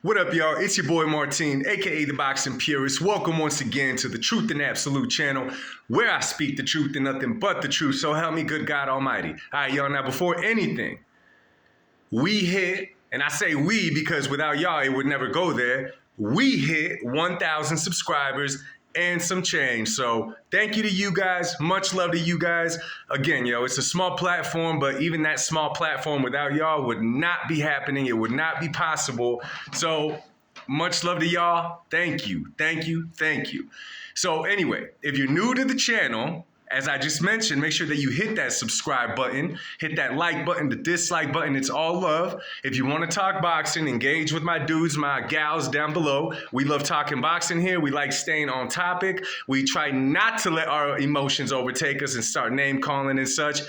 What up, y'all? It's your boy Martin, aka the Boxing Purist. Welcome once again to the Truth and Absolute channel, where I speak the truth and nothing but the truth. So help me good God Almighty. All right, y'all. Now, before anything, we hit, and I say we because without y'all, it would never go there. We hit 1,000 subscribers and some change. So thank you to you guys. Much love to you guys. Again, yo, it's a small platform, but even that small platform without y'all would not be happening. It would not be possible. So much love to y'all. Thank you. Thank you. Thank you. So anyway, if you're new to the channel, as I just mentioned, make sure that you hit that subscribe button, hit that like button, the dislike button. It's all love. If you want to talk boxing, engage with my dudes, my gals down below. We love talking boxing here. We like staying on topic. We try not to let our emotions overtake us and start name calling and such.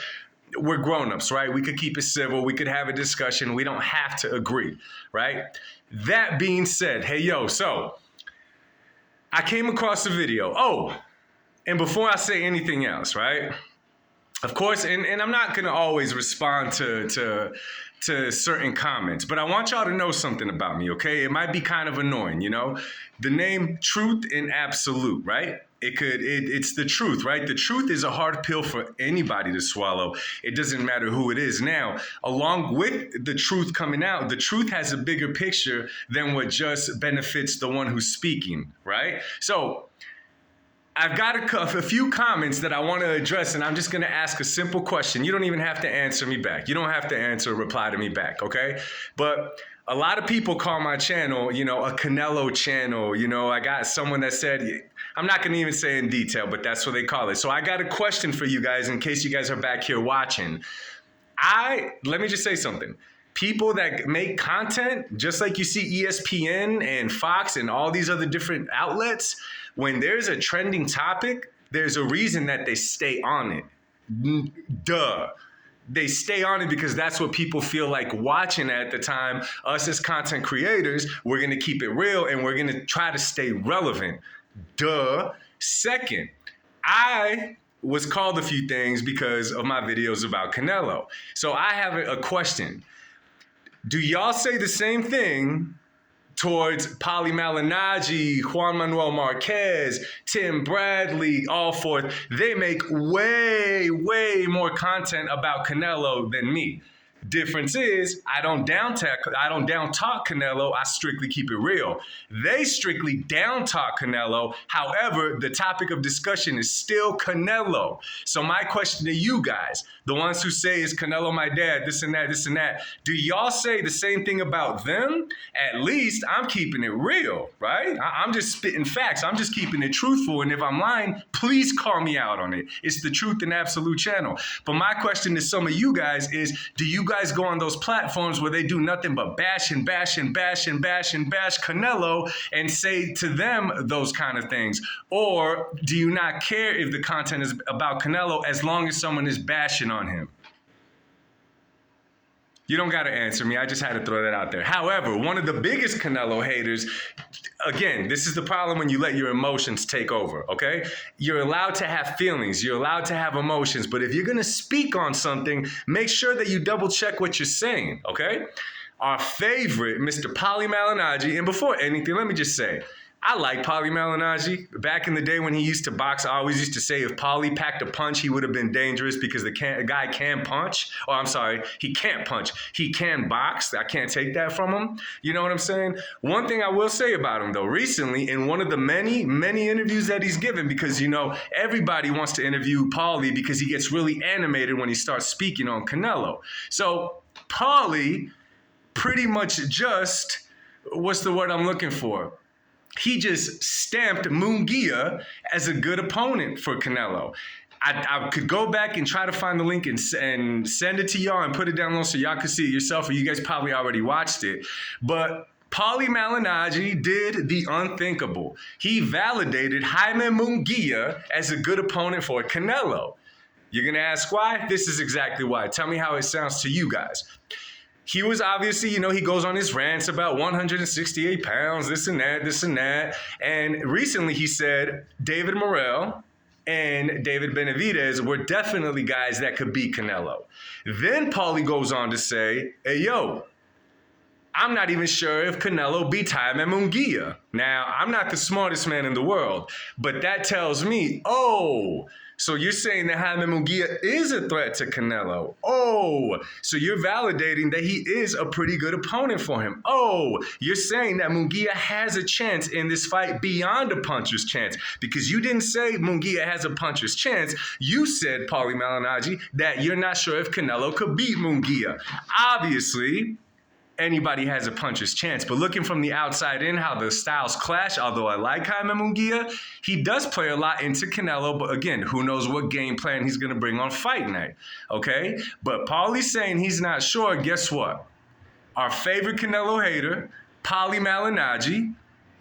We're grown-ups, right? We could keep it civil. We could have a discussion. We don't have to agree, right? That being said, hey, yo, so I came across a video. And before I say anything else, right? Of course, and I'm not gonna always respond to certain comments, but I want y'all to know something about me, okay? It might be kind of annoying, you know? The name Truth and Absolute, right? It's the truth, right? The truth is a hard pill for anybody to swallow. It doesn't matter who it is. Now, along with the truth coming out, the truth has a bigger picture than what just benefits the one who's speaking, right? So, I've got a few comments that I want to address, and I'm just going to ask a simple question. You don't even have to answer me back. You don't have to answer or reply to me back, okay? But a lot of people call my channel, you know, a Canelo channel. You know, I got someone that said, I'm not going to even say in detail, but that's what they call it. So I got a question for you guys in case you guys are back here watching. Let me just say something. People that make content, just like you see ESPN and Fox and all these other different outlets, when there's a trending topic, there's a reason that they stay on it. Duh. They stay on it because that's what people feel like watching at the time. Us as content creators, we're going to keep it real and we're going to try to stay relevant. Duh. Second, I was called a few things because of my videos about Canelo. So I have a question. Do y'all say the same thing towards Pauli Malignaggi, Juan Manuel Marquez, Tim Bradley, all forth? They make way, way more content about Canelo than me. Difference is, I don't down talk Canelo. I strictly keep it real. They strictly down talk Canelo. However, the topic of discussion is still Canelo. So my question to you guys, the ones who say is Canelo my dad, this and that, do y'all say the same thing about them? At least I'm keeping it real, right? I'm just spitting facts. I'm just keeping it truthful. And if I'm lying, please call me out on it. It's the Truth and Absolute channel. But my question to some of you guys is, do you guys go on those platforms where they do nothing but bash Canelo and say to them those kind of things? Or do you not care if the content is about Canelo as long as someone is bashing on him? You don't got to answer me. I just had to throw that out there. However, one of the biggest Canelo haters, again, this is the problem when you let your emotions take over, okay? You're allowed to have feelings. You're allowed to have emotions. But if you're going to speak on something, make sure that you double check what you're saying, okay? Our favorite, Mr. Pauli Malignaggi, and before anything, let me just say, I like Pauli Malignaggi. Back in the day when he used to box, I always used to say if Pauli packed a punch, he would have been dangerous because the guy can punch. Oh, I'm sorry, he can't punch. He can box. I can't take that from him. You know what I'm saying? One thing I will say about him, though, recently, in one of the many, many interviews that he's given, because, you know, everybody wants to interview Pauli because he gets really animated when he starts speaking on Canelo. So Pauli pretty much just, what's the word I'm looking for? He just stamped Munguia as a good opponent for Canelo. I could go back and try to find the link and send it to y'all and put it down below so y'all can see it yourself, or you guys probably already watched it. But Pauli Malignaggi did the unthinkable. He validated Jaime Munguia as a good opponent for Canelo. You're going to ask why? This is exactly why. Tell me how it sounds to you guys. He was obviously, you know, he goes on his rants about 168 pounds, this and that. And recently he said David Morrell and David Benavidez were definitely guys that could beat Canelo. Then Paulie goes on to say, hey, yo, I'm not even sure if Canelo beat Jaime Munguia. Now, I'm not the smartest man in the world, but that tells me, oh, so you're saying that Jaime Munguia is a threat to Canelo. Oh, so you're validating that he is a pretty good opponent for him. Oh, you're saying that Munguia has a chance in this fight beyond a puncher's chance, because you didn't say Munguia has a puncher's chance. You said, Pauli Malignaggi, that you're not sure if Canelo could beat Munguia. Obviously, anybody has a puncher's chance, but looking from the outside in, how the styles clash, although I like Jaime Munguia, he does play a lot into Canelo, but again, who knows what game plan he's going to bring on fight night, okay? But Paulie's saying he's not sure. Guess what? Our favorite Canelo hater, Pauli Malignaggi,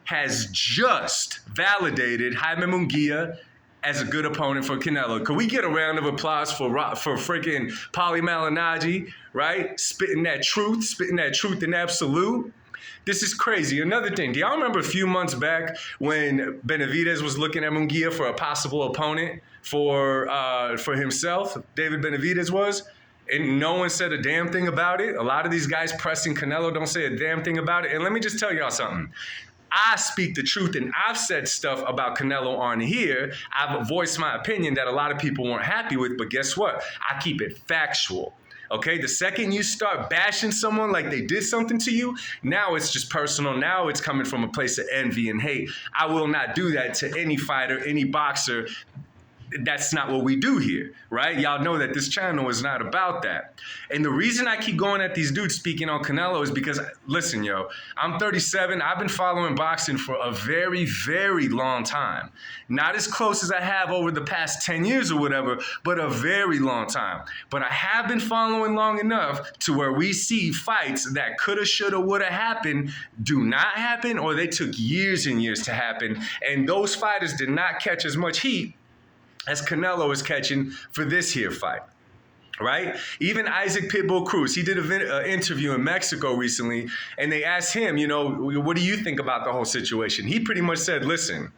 has just validated Jaime Munguia as a good opponent for Canelo. Could we get a round of applause for freaking Pauli Malignaggi, right? Spitting that truth in absolute. This is crazy. Another thing, do y'all remember a few months back when Benavidez was looking at Munguia for a possible opponent for himself? David Benavidez was. And no one said a damn thing about it. A lot of these guys pressing Canelo don't say a damn thing about it. And let me just tell y'all something. I speak the truth, and I've said stuff about Canelo on here. I've voiced my opinion that a lot of people weren't happy with, but guess what? I keep it factual. Okay, the second you start bashing someone like they did something to you, now it's just personal. Now it's coming from a place of envy and hate. I will not do that to any fighter, any boxer. That's not what we do here, right? Y'all know that this channel is not about that. And the reason I keep going at these dudes speaking on Canelo is because, listen, yo, I'm 37. I've been following boxing for a very, very long time. Not as close as I have over the past 10 years or whatever, but a very long time. But I have been following long enough to where we see fights that coulda, shoulda, woulda happened do not happen, or they took years and years to happen. And those fighters did not catch as much heat as Canelo is catching for this here fight, right? Even Isaac Pitbull Cruz, he did an interview in Mexico recently, and they asked him, you know, what do you think about the whole situation? He pretty much said, listen,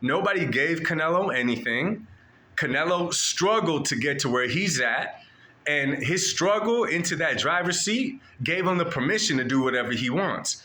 nobody gave Canelo anything. Canelo struggled to get to where he's at, and his struggle into that driver's seat gave him the permission to do whatever he wants.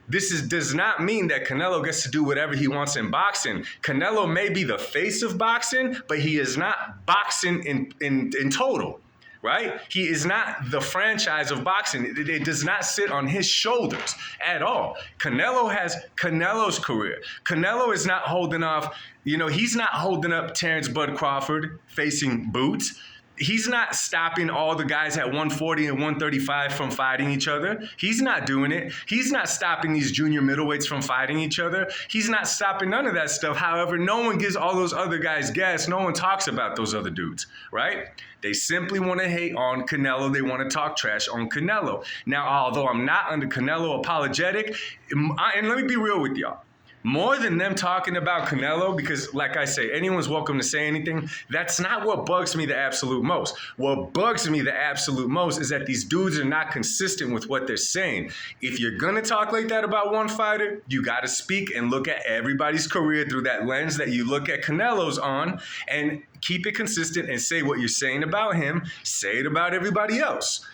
This does not mean that Canelo gets to do whatever he wants in boxing. Canelo may be the face of boxing, but he is not boxing in total, right? He is not the franchise of boxing. It does not sit on his shoulders at all. Canelo has Canelo's career. Canelo is not holding off, you know, he's not holding up Terrence Bud Crawford facing Boots. He's not stopping all the guys at 140 and 135 from fighting each other. He's not doing it. He's not stopping these junior middleweights from fighting each other. He's not stopping none of that stuff. However, no one gives all those other guys gas. No one talks about those other dudes, right? They simply want to hate on Canelo. They want to talk trash on Canelo. Now, although I'm not under Canelo apologetic, and let me be real with y'all. More than them talking about Canelo, because like I say, anyone's welcome to say anything, that's not what bugs me the absolute most. What bugs me the absolute most is that these dudes are not consistent with what they're saying. If you're going to talk like that about one fighter, you got to speak and look at everybody's career through that lens that you look at Canelo's on, and keep it consistent and say what you're saying about him, say it about everybody else.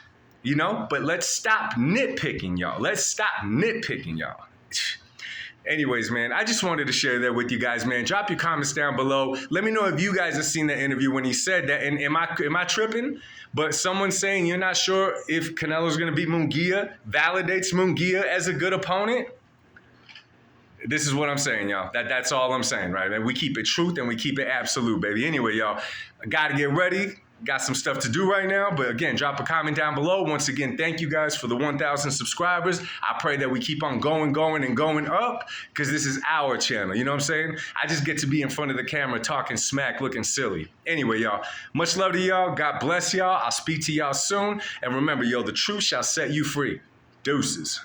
You know, but let's stop nitpicking, y'all. Let's stop nitpicking, y'all. Anyways, man, I just wanted to share that with you guys, man. Drop your comments down below. Let me know if you guys have seen the interview when he said that. And am I tripping? But someone saying you're not sure if Canelo's going to beat Munguia validates Munguia as a good opponent? This is what I'm saying, y'all. That's all I'm saying, right? And we keep it truth and we keep it absolute, baby. Anyway, y'all, I got to get ready. Got some stuff to do right now, but again, drop a comment down below. Once again, thank you guys for the 1,000 subscribers. I pray that we keep on going up, because this is our channel. You know what I'm saying? I just get to be in front of the camera talking smack, looking silly. Anyway, y'all, much love to y'all. God bless y'all. I'll speak to y'all soon. And remember, yo, the truth shall set you free. Deuces.